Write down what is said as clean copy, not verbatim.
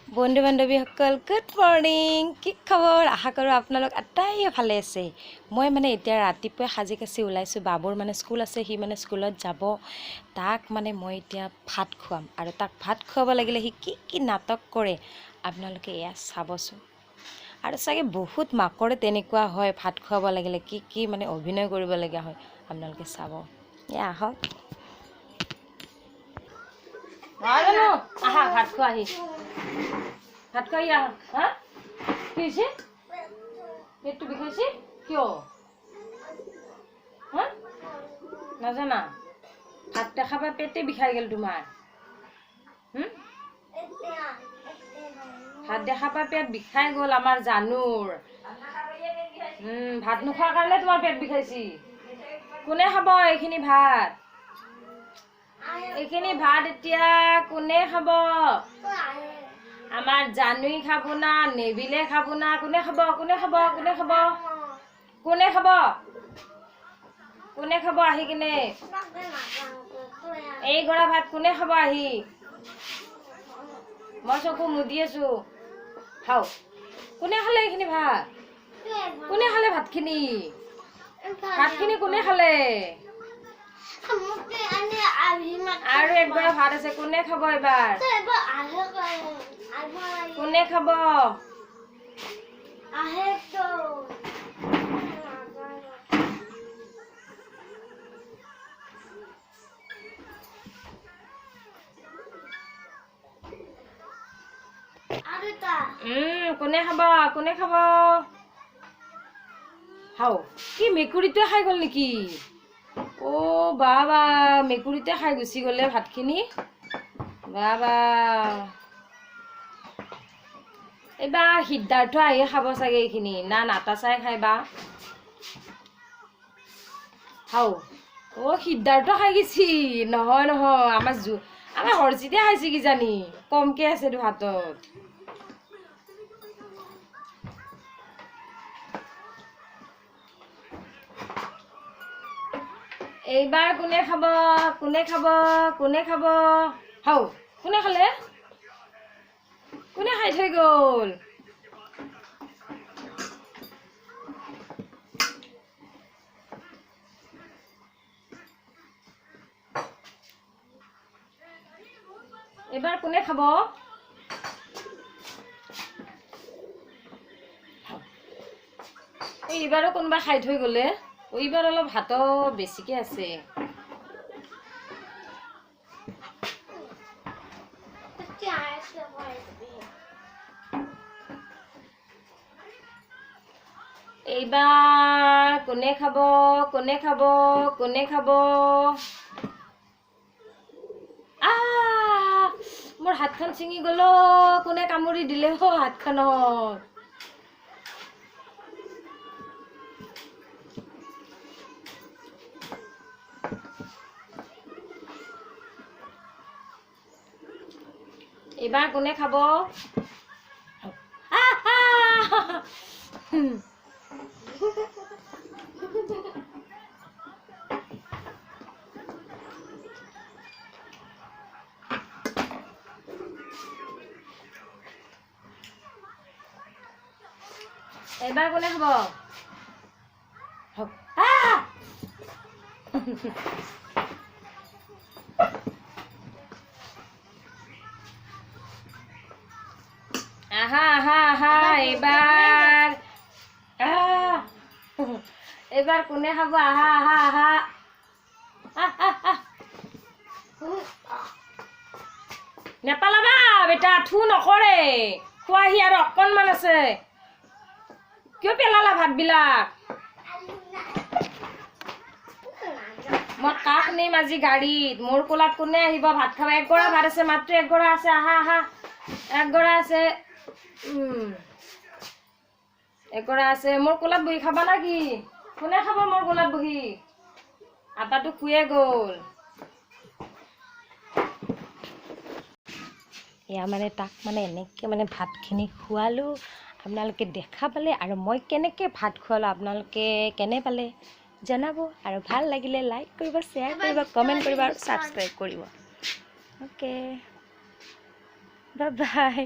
বন্ধু বান্ধৱীসকল good morning. কি খবৰ? আশা কৰোঁ আপোনালোক আটাইয়ে ভালে আছে। মই মানে এতিয়া ৰাতিপুৱাই সাজি কাচি ওলাইছোঁ। বাবুৰ মানে স্কুল আছে, সি মানে স্কুলত যাব। তাক মানে মই এতিয়া ভাত খুৱাম, আৰু তাক ভাত খুৱাব লাগিলে সি কি কি নাটক কৰে আপোনালোকে এয়া চাবচোন। আৰু চাগে বহুত মাকৰে তেনেকুৱা হয়, ভাত খুৱাব লাগিলে কি কি মানে অভিনয় কৰিবলগীয়া হয়। আপোনালোকে চাব, এয়া আহক। আহা ভাত খোৱাহি, ভাত খোৱাহি আহা। হা কি হৈছে? পেটটো বিষাইছে কিয়? হা নাজানা? ভাত দেখাবা পেটে বিষাই গ'ল তোমাৰ। ভাত দেখাবা পেট বিষাই গ'ল আমাৰ জানুৰ। ভাত নোখোৱাৰ কাৰণে তোমাৰ পেট বিষাইছি। কোনে খাব এইখিনি ভাত? এইখিনি ভাত এতিয়া কোনে খাব? আমাৰ জানুই খাব না নেবিলে খাব না? কোনে খাব? কোনে খাব? কোনে খাব? কোনে খাব? কোনে খাব আহি কিনে? এই গৰা ভাত কোনে খাব আহি? মই চকু মুদি আছো। খাও। কোনে খালে এইখিনি ভাত? কোনে খালে ভাতখিনি? ভাতখিনি কোনে খালে? আৰু একবাৰ ভাত আছে, কোনে খাব এবাৰ? কোনে খাব? কোনে খাব? কোনে খাব? খাও। কি মেকুৰীটোৱে খাই গ'ল নেকি? অ' বাবা, মেকুৰীতে খাই গুচি গ'লে ভাতখিনি। বাবা, এইবাৰ সিদ্ধাৰ্থ আহি খাব চাগে এইখিনি, না নাতাচাই খাই বা। খাও। অ' সিদ্ধাৰ্থ খাই গেছি। নহয় নহয়, আমাৰ হৰজিতে খাইছে কিজানি, কমকে আছে তো হাতত। এইবাৰ কোনে খাব? কোনে খাব? কোনে খাব? হাও। কোনে খালে? কোনে খাই থৈ গ'ল? এইবাৰ কোনে খাব? এইবাৰো কোনোবা খাই থৈ গ'লে। এইবাৰ অলপ ভাতো বেছিকে আছে। এইবাৰ কোনে খাব? কোনে খাব? কোনে খাব? মোৰ হাতখন ছিঙি গ'ল। কোনে কামুৰি দিলে হাতখনত? এইবাৰ কোনে খাব? এইবাৰ কোনে খাব? আহা আহা আহা এইবাৰ। এইবাৰ কোনে খাব? আহা আহা আহা। নেপালাবা বেটা, থু নকৰে। খোৱাহি আৰু অকণমান আছে। কিয় পেলালা ভাতবিলাক? মই কাক নিম আজি গাড়ীত? মোৰ কোলাত কোনে আহিব ভাত খাব? একগৰা ভাত আছে, মাত্ৰ একগৰা আছে। আহা আহা, একগৰা আছে। একগৰা আছে। মোৰ কোলাত বহি খাবা না কি? কোনে খাব মোৰ কোলাত বহি? আপাটো শুয়ে গ'ল। এয়া মানে তাক মানে এনেকৈ মানে ভাতখিনি খোৱালোঁ। আপোনালোকে দেখা পালে, আৰু মই কেনেকৈ ভাত খোৱালোঁ আপোনালোকে কেনে পালে জনাব। আৰু ভাল লাগিলে লাইক কৰিব, শ্বেয়াৰ কৰিব, কমেণ্ট কৰিব আৰু ছাবস্ক্ৰাইব কৰিব। Okay, bye bye.